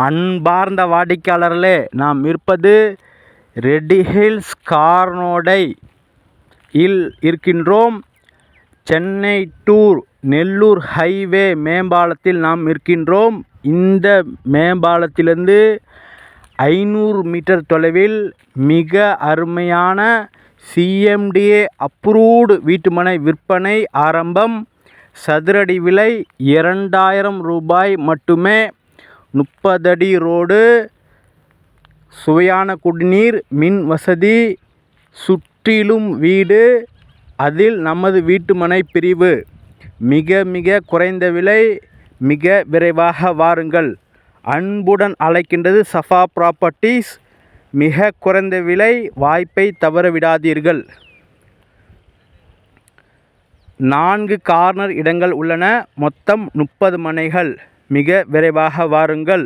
அன்பார்ந்த வாடிக்கையாளர்களே, நாம் இருப்பது ரெட் ஹில்ஸ் கார்னோடை இல் இருக்கின்றோம். சென்னை டு நெல்லூர் ஹைவே மேம்பாலத்தில் நாம் இருக்கின்றோம். இந்த மேம்பாலத்திலிருந்து 500 மீட்டர் தொலைவில் மிக அருமையான CMDA அப்ரூவ்டு வீட்டுமனை விற்பனை ஆரம்பம். சதுரடி விலை 2000 ரூபாய் மட்டுமே. 30 அடி ரோடு, சுவையான குடிநீர், மின் வசதி, சுற்றிலும் வீடு, அதில் நமது வீட்டுமனை பிரிவு. மிக மிக குறைந்த விலை. மிக விரைவாக வாருங்கள். அன்புடன் அழைக்கின்றது சஃபா ப்ராப்பர்ட்டிஸ். மிக குறைந்த விலை, வாய்ப்பை தவறவிடாதீர்கள். 4 கார்னர் இடங்கள் உள்ளன. மொத்தம் 30 மனைகள். மிக விரைவாக வாருங்கள்.